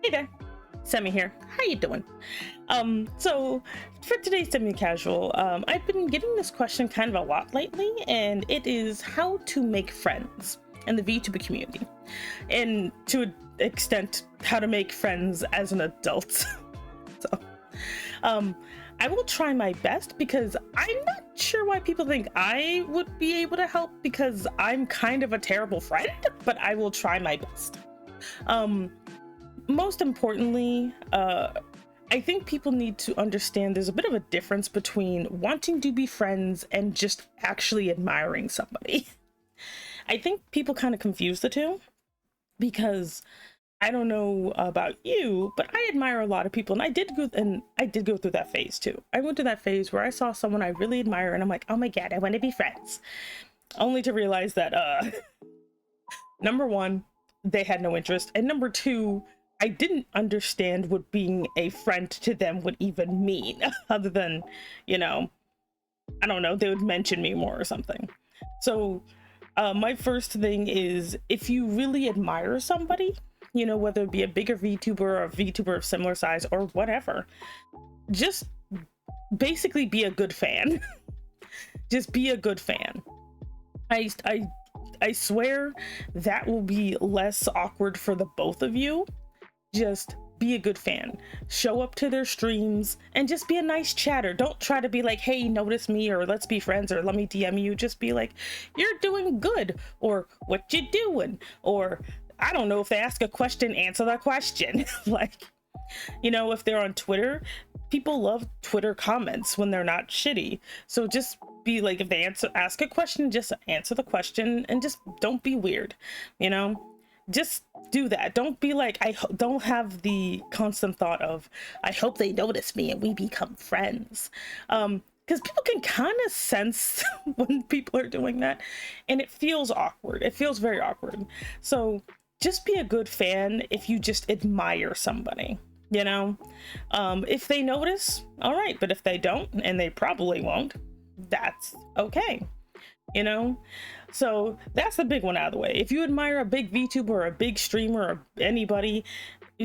Hey there, Semi here. How you doing? So for today's semi-casual, I've been getting this question kind of a lot lately, and it is how to make friends in the VTuber community, and to an extent, how to make friends as an adult. So, I will try my best because I'm not sure why people think I would be able to help because I'm kind of a terrible friend, but I will try my best. Most importantly, I think people need to understand there's a bit of a difference between wanting to be friends and just actually admiring somebody. I think people kind of confuse the two because I don't know about you, but I admire a lot of people, and I did go through that phase too. I went to that phase where I saw someone I really admire and I'm like, oh my god, I want to be friends. Only to realize that number one, they had no interest, and number two, I didn't understand what being a friend to them would even mean, other than, you know, I don't know, they would mention me more or something. So my first thing is, if you really admire somebody, you know, whether it be a bigger VTuber or a VTuber of similar size or whatever, just basically be a good fan. Just be a good fan. I swear that will be less awkward for the both of you. Just be a good fan, show up to their streams, and just be a nice chatter. Don't try to be like, hey, notice me, or let's be friends, or let me DM you. Just be like, you're doing good, or what you doing, or I don't know, if they ask a question, answer that question. Like, you know, if they're on Twitter, people love Twitter comments when they're not shitty. So just be like, if they ask a question, just answer the question, and just don't be weird, you know? Just do that. Don't be like, don't have the constant thought of, I hope they notice me and we become friends. Because people can kind of sense when people are doing that, and it feels awkward. It feels very awkward. So just be a good fan if you just admire somebody, you know? If they notice, all right, but if they don't, and they probably won't, that's okay. You know, so that's the big one out of the way. If you admire a big VTuber or a big streamer or anybody,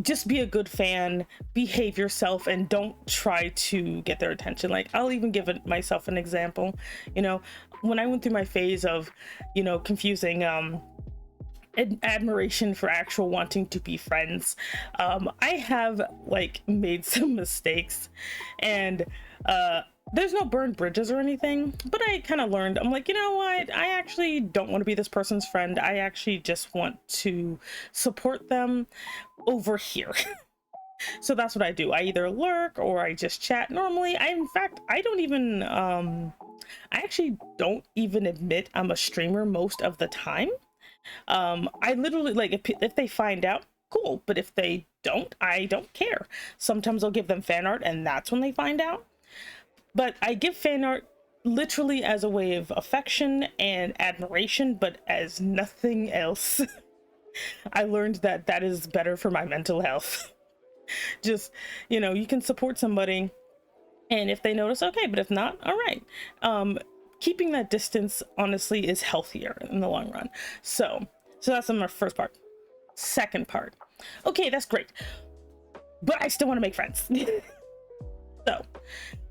just be a good fan, behave yourself, and don't try to get their attention. Like, I'll even give myself an example. You know, when I went through my phase of, you know, confusing admiration for actual wanting to be friends, I have like made some mistakes, and there's no burned bridges or anything, but I kind of learned, I'm like, you know what, I actually don't want to be this person's friend. I actually just want to support them over here. So that's what I do. I either lurk or I just chat. Normally, in fact, I don't even I actually don't even admit I'm a streamer most of the time. I literally, like, if they find out, cool, but if they don't, I don't care. Sometimes I'll give them fan art, and that's when they find out. But I give fan art literally as a way of affection and admiration, but as nothing else. I learned that that is better for my mental health. Just, you know, you can support somebody, and if they notice, okay, but if not, all right. Keeping that distance, honestly, is healthier in the long run. So that's my first part. Second part. Okay, that's great, but I still want to make friends. So,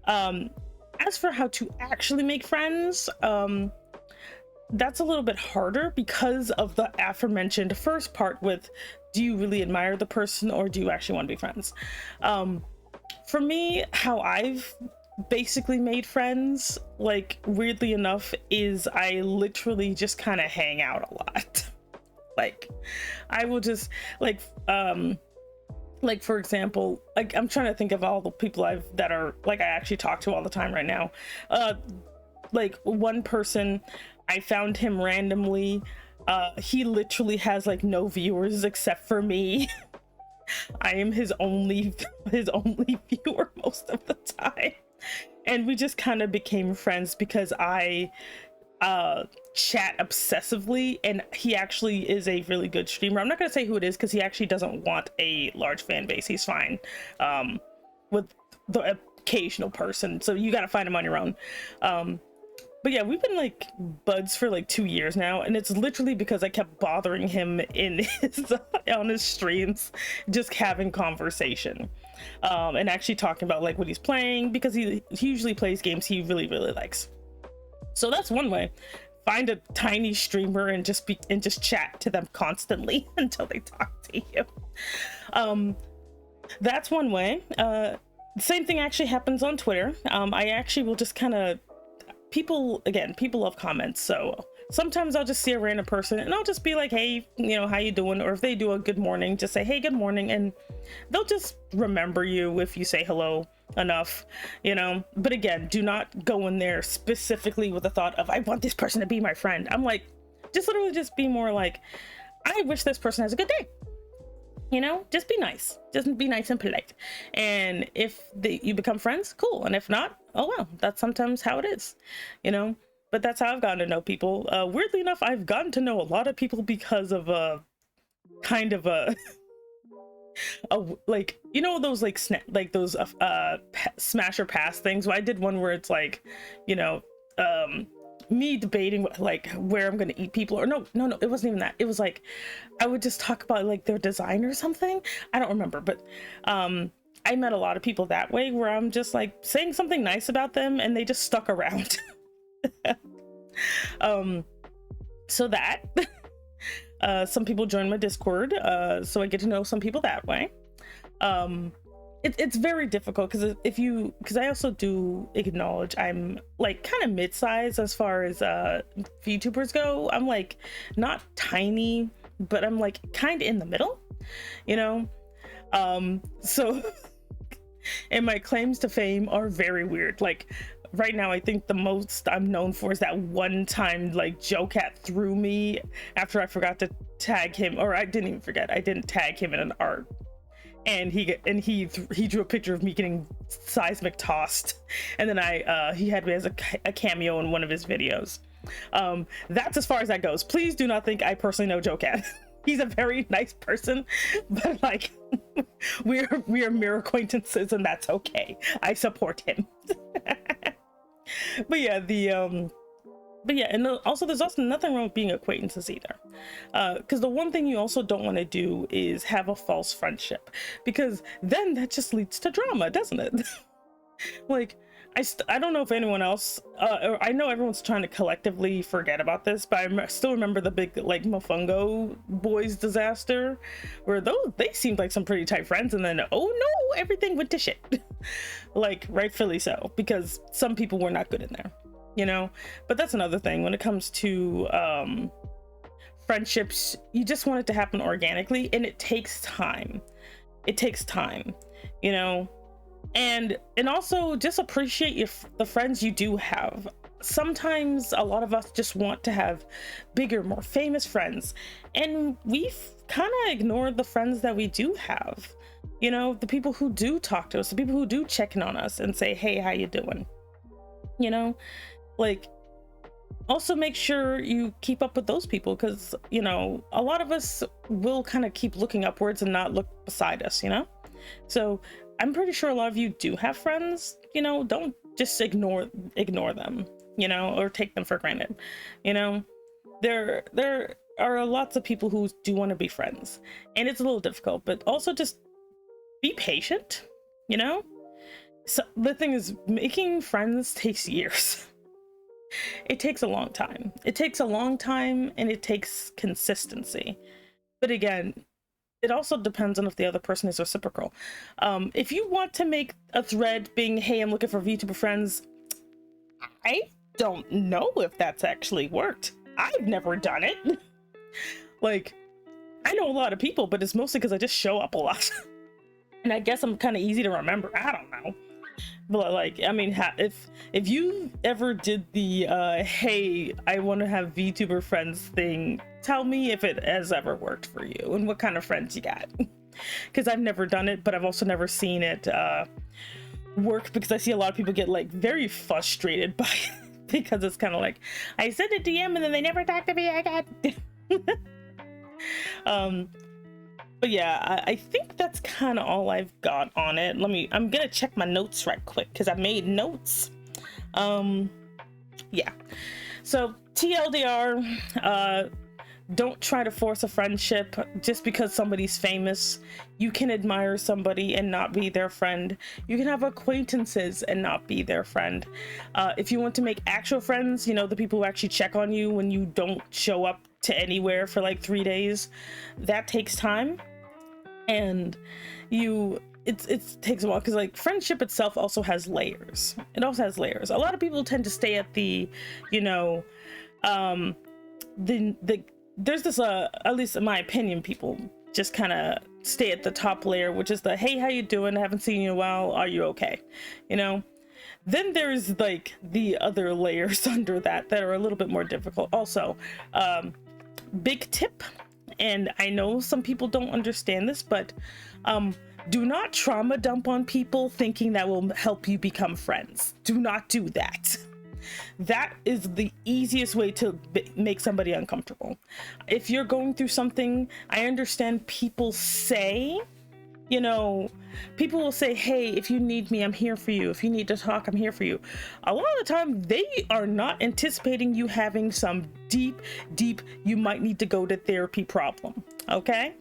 as for how to actually make friends, that's a little bit harder because of the aforementioned first part with, do you really admire the person or do you actually want to be friends? For me, how I've basically made friends, like, weirdly enough, is I literally just kind of hang out a lot. Like, I will just, like, for example, like, I'm trying to think of all the people that are, like, I actually talk to all the time right now. Like, one person, I found him randomly. He literally has, like, no viewers except for me. I am his only viewer most of the time. And we just kind of became friends because I chat obsessively, and he actually is a really good streamer. I'm not gonna say who it is because he actually doesn't want a large fan base. He's fine with the occasional person, so you gotta find him on your own. But yeah, we've been like buds for like 2 years now, and it's literally because I kept bothering him in his on his streams, just having conversation, and actually talking about like what he's playing, because he usually plays games he really likes. So that's one way. Find a tiny streamer and just chat to them constantly until they talk to you. That's one way. Same thing actually happens on Twitter. I actually will just kind of, people love comments, so sometimes I'll just see a random person and I'll just be like, hey, you know, how you doing? Or if they do a good morning, just say, hey, good morning, and they'll just remember you if you say hello enough, you know. But again, do not go in there specifically with the thought of, I want this person to be my friend. I'm like, just literally just be more like, I wish this person has a good day. You know, just be nice and polite. And if you become friends, cool. And if not, oh well, that's sometimes how it is, you know. But that's how I've gotten to know people. Weirdly enough, I've gotten to know a lot of people because of kind of a like, you know, those like those smash or pass things. Well, I did one where it's like, you know, me debating like where I'm gonna eat people, or no, it wasn't even that. It was like I would just talk about like their design or something. I don't remember, but I met a lot of people that way, where I'm just like saying something nice about them and they just stuck around. So that some people join my Discord, so I get to know some people that way. It's very difficult because I also do acknowledge I'm like kind of mid-size as far as VTubers go. I'm like not tiny, but I'm like kind of in the middle, you know. So and my claims to fame are very weird. Like right now, I think the most I'm known for is that one time like Jocat threw me after I forgot to tag him, or I didn't even forget, I didn't tag him in an art. And he drew a picture of me getting seismic tossed, and then he had me as a cameo in one of his videos. That's as far as that goes. Please do not think I personally know Jocat. He's a very nice person, but like we are mere acquaintances, and that's okay. I support him. But yeah, and also there's also nothing wrong with being acquaintances either, because the one thing you also don't want to do is have a false friendship, because then that just leads to drama, doesn't it? Like I don't know if anyone else, or I know everyone's trying to collectively forget about this, but I still remember the big like Mofongo boys disaster, where they seemed like some pretty tight friends, and then oh no, everything went to shit. Like rightfully so, because some people were not good in there, you know. But that's another thing when it comes to friendships. You just want it to happen organically, and it takes time, you know. And also just appreciate the friends you do have. Sometimes a lot of us just want to have bigger, more famous friends, and we've kind of ignored the friends that we do have, you know, the people who do talk to us, the people who do check in on us and say, hey, how you doing, you know. Like, also make sure you keep up with those people, because, you know, a lot of us will kind of keep looking upwards and not look beside us, you know. So I'm pretty sure a lot of you do have friends, you know. Don't just ignore them, you know, or take them for granted, you know. There are lots of people who do want to be friends, and it's a little difficult, but also just be patient, you know. So the thing is, making friends takes years. It takes a long time. And it takes consistency. But again, it also depends on if the other person is reciprocal. If you want to make a thread being, hey, I'm looking for VTuber friends, I don't know if that's actually worked. I've never done it. Like, I know a lot of people, but it's mostly because I just show up a lot. And I guess I'm kind of easy to remember. I don't know. But like, I mean, if you ever did the hey, I want to have VTuber friends thing, tell me if it has ever worked for you and what kind of friends you got. Because I've never done it, but I've also never seen it work, because I see a lot of people get like very frustrated by it, because it's kind of like, I sent a DM and then they never talk to me again. But yeah, I think that's kind of all I've got on it. I'm gonna check my notes right quick, because I made notes. Yeah. So TLDR, don't try to force a friendship just because somebody's famous. You can admire somebody and not be their friend. You can have acquaintances and not be their friend. If you want to make actual friends, you know, the people who actually check on you when you don't show up to anywhere for like 3 days, that takes time. And it takes a while, because like friendship itself also has layers. It also has layers. A lot of people tend to stay at the, you know, there's this at least in my opinion, people just kind of stay at the top layer, which is the, hey, how you doing, I haven't seen you in a while, are you okay, you know. Then there's like the other layers under that are a little bit more difficult. Also, big tip, and I know some people don't understand this, but do not trauma dump on people thinking that will help you become friends. Do not do that. That is the easiest way to make somebody uncomfortable. If you're going through something, I understand people say, you know, people will say, hey, if you need me, I'm here for you. If you need to talk, I'm here for you. A lot of the time, they are not anticipating you having some deep, you might need to go to therapy problem, okay?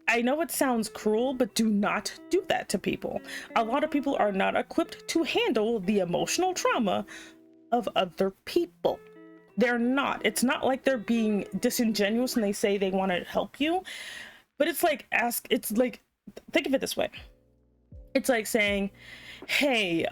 I know it sounds cruel, but do not do that to people. A lot of people are not equipped to handle the emotional trauma of other people. They're not. It's not like they're being disingenuous and they say they want to help you, but it's like think of it this way. It's like saying, hey,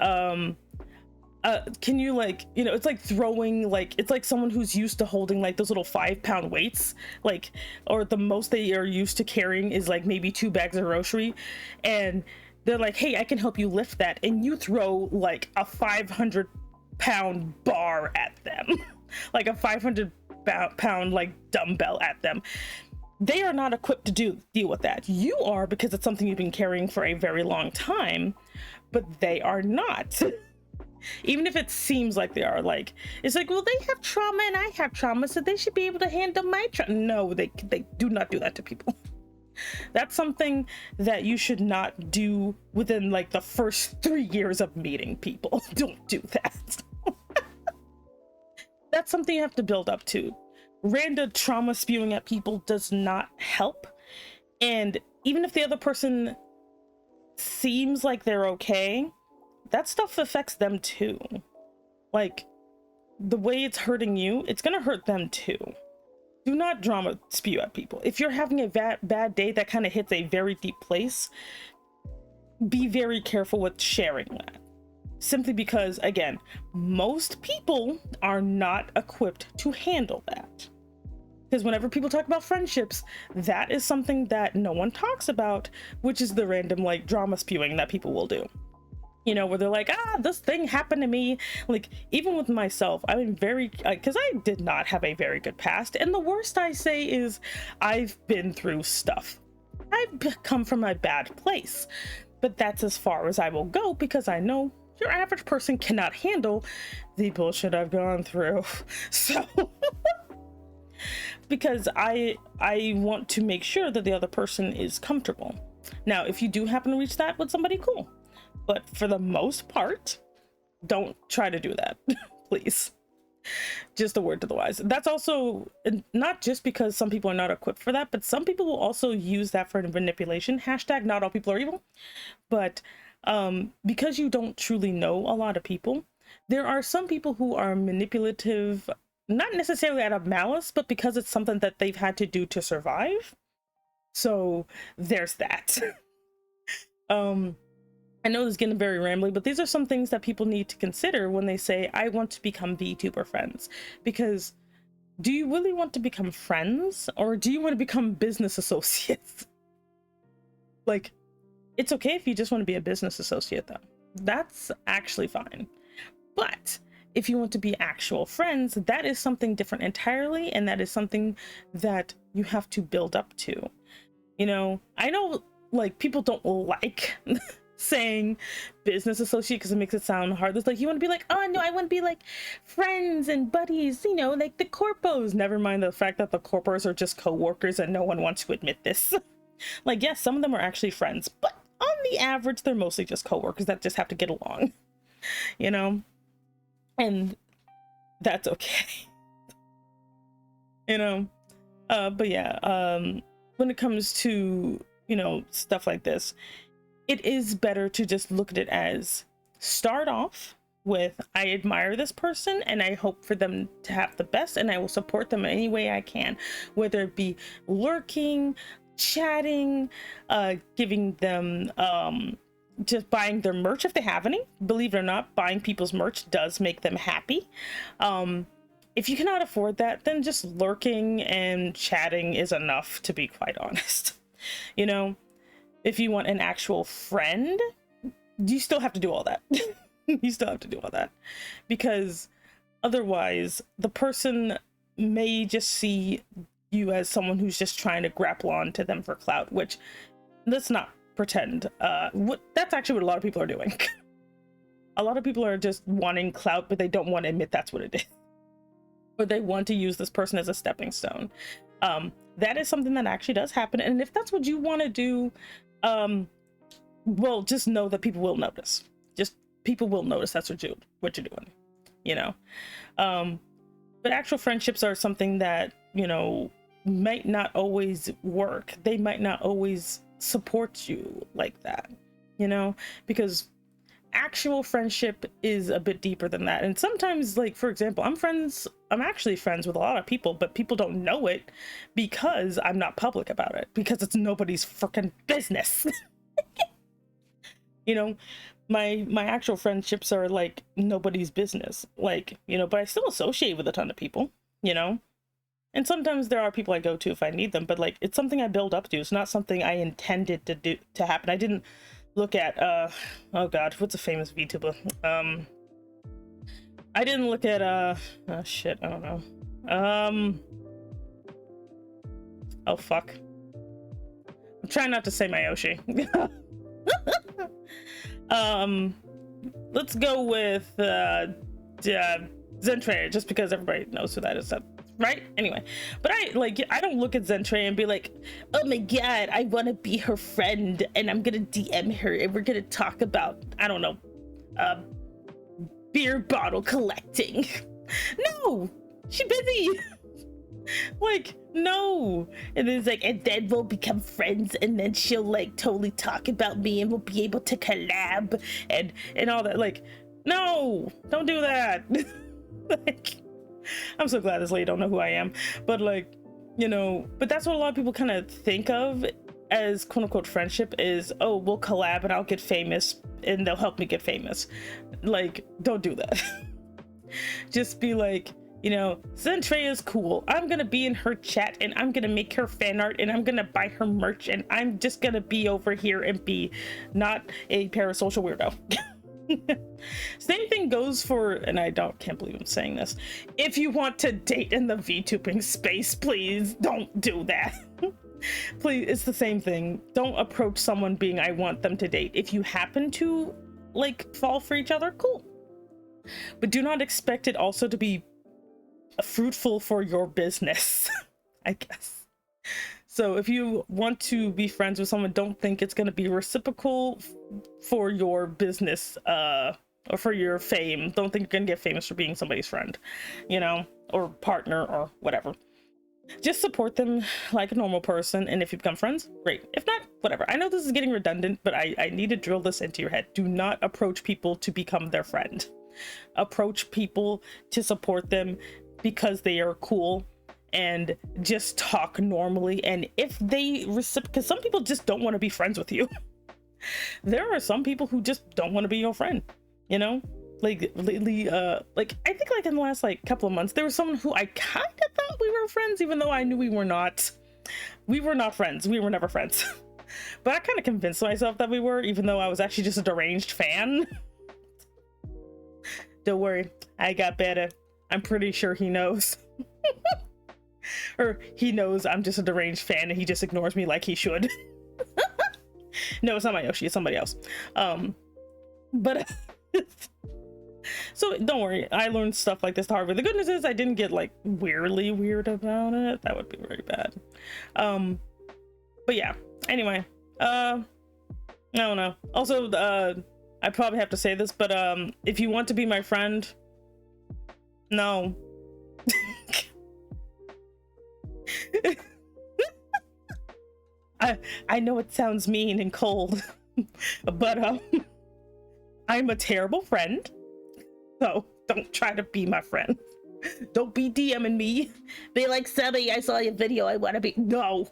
can you, like, you know, it's like throwing, like, it's like someone who's used to holding like those little 5-pound weights, like, or the most they are used to carrying is like maybe 2 bags of grocery, and they're like, hey, I can help you lift that, and you throw like a 500-pound bar at them like a 500-pound like dumbbell at them. They are not equipped to deal with that. You are, because it's something you've been carrying for a very long time, but they are not. Even if it seems like they are, like, it's like, well, they have trauma and I have trauma, so they should be able to handle my trauma. No, they do not do that to people. That's something that you should not do within like the first 3 years of meeting people. Don't do that. That's something you have to build up to. Random trauma spewing at people does not help. And even if the other person seems like they're okay, that stuff affects them too. Like, the way it's hurting you, it's gonna hurt them too. Do not drama spew at people. If you're having a bad day that kind of hits a very deep place, be very careful with sharing that. Simply because, again, most people are not equipped to handle that. Because whenever people talk about friendships, that is something that no one talks about, which is the random like drama spewing that people will do. You know, where they're like, this thing happened to me. Like, even with myself, I'm very, because I did not have a very good past. And the worst I say is I've been through stuff. I've come from a bad place. But that's as far as I will go, because I know your average person cannot handle the bullshit I've gone through. So, because I want to make sure that the other person is comfortable. Now, if you do happen to reach that with somebody, cool. But for the most part, don't try to do that, please. Just a word to the wise. That's also not just because some people are not equipped for that, but some people will also use that for manipulation. Hashtag not all people are evil. But because you don't truly know a lot of people, there are some people who are manipulative, not necessarily out of malice, but because it's something that they've had to do to survive. So there's that. I know this is getting very rambly, but these are some things that people need to consider when they say, I want to become VTuber friends. Because do you really want to become friends, or do you want to become business associates? Like, it's okay if you just want to be a business associate, though. That's actually fine. But if you want to be actual friends, that is something different entirely, and that is something that you have to build up to. You know, I know, like, people don't like saying business associate because it makes it sound hard. It's like, you want to be like, oh no, I want to be like friends and buddies, you know, like the corpos. Never mind the fact that the corpos are just co-workers and no one wants to admit this. Like, yes, some of them are actually friends, but on the average, they're mostly just co-workers that just have to get along, you know? And that's okay. You know, but yeah, when it comes to, you know, stuff like this, it is better to just look at it as start off with, I admire this person and I hope for them to have the best, and I will support them any way I can, whether it be lurking, chatting, giving them, just buying their merch if they have any. Believe it or not, buying people's merch does make them happy. If you cannot afford that, then just lurking and chatting is enough, to be quite honest. You know, if you want an actual friend, you still have to do all that. You still have to do all that, because otherwise the person may just see you as someone who's just trying to grapple on to them for clout, which, let's not pretend, that's actually what a lot of people are doing. A lot of people are just wanting clout, but they don't want to admit that's what it is, or they want to use this person as a stepping stone. That is something that actually does happen, and if that's what you want to do, well, just know that people will notice. Just people will notice that's what you're doing, you know. But actual friendships are something that, you know, might not always work. They might not always support you like that, you know, because actual friendship is a bit deeper than that. And sometimes, like, for example, I'm actually friends with a lot of people, but people don't know it because I'm not public about it, because it's nobody's freaking business. You know, my actual friendships are like nobody's business, like, you know, but I still associate with a ton of people, you know. And sometimes there are people I go to if I need them, but like, it's something I build up to. It's not something I intended to happen. I didn't look at oh god, what's a famous VTuber? I didn't look at oh shit, I don't know. Oh fuck. I'm trying not to say Mayoshi. Let's go with Zentreya, just because everybody knows who that is, right? Anyway, but I don't look at Zentreya and be like, oh my god, I want to be her friend and I'm gonna DM her and we're gonna talk about, I don't know, beer bottle collecting. No, she busy. Like, no. And then it's like, and then we'll become friends, and then she'll like totally talk about me and we'll be able to collab and all that. Like, no, don't do that. Like, I'm so glad this lady don't know who I am, but like, you know, but that's what a lot of people kind of think of as quote unquote friendship is, oh, we'll collab and I'll get famous and they'll help me get famous. Like, don't do that. Just be like, you know, Zentreya's cool. I'm gonna be in her chat and I'm gonna make her fan art and I'm gonna buy her merch and I'm just gonna be over here and be not a parasocial weirdo. Same thing goes for, and can't believe I'm saying this, if you want to date in the VTubing space, please don't do that. Please, it's the same thing. Don't approach someone being, I want them to date. If you happen to like fall for each other, cool. But do not expect it also to be fruitful for your business. I guess. So if you want to be friends with someone, don't think it's going to be reciprocal for your business or for your fame. Don't think you're going to get famous for being somebody's friend, you know, or partner or whatever. Just support them like a normal person, and if you become friends, great. If not, whatever. I know this is getting redundant, but I need to drill this into your head. Do not approach people to become their friend. Approach people to support them because they are cool, and just talk normally. And if they because some people just don't want to be friends with you. There are some people who just don't want to be your friend, you know. Like lately, like I think like in the last like couple of months, there was someone who I kind of thought we were friends, even though I knew we were not. We were not friends. We were never friends. But I kind of convinced myself that we were, even though I was actually just a deranged fan. Don't worry, I got better. I'm pretty sure he knows. Or he knows I'm just a deranged fan and he just ignores me like he should. No, it's not Mayoshi, it's somebody else. But so don't worry, I learned stuff like this the hard way. The good news is I didn't get like weirdly weird about it. That would be very bad. But yeah, anyway, I don't know. Also, I probably have to say this, but if you want to be my friend, No. I know it sounds mean and cold, but I'm a terrible friend, so don't try to be my friend. Don't be DMing me. Be like, Sebby, I saw your video, I want to be. No.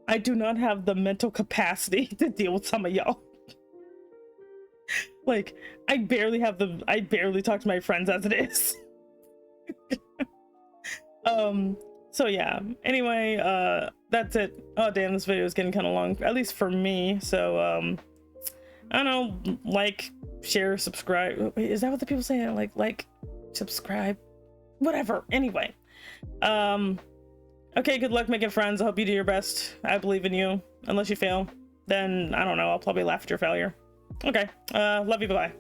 I do not have the mental capacity to deal with some of y'all. Like, I barely talk to my friends as it is. So yeah, anyway, that's it. Oh damn, this video is getting kind of long, at least for me. So I don't know, like, share, subscribe. Wait, is that what the people say? Like, subscribe, whatever. Anyway, okay, good luck making friends. I hope you do your best. I believe in you. Unless you fail, then I don't know, I'll probably laugh at your failure. Okay, love you, bye-bye.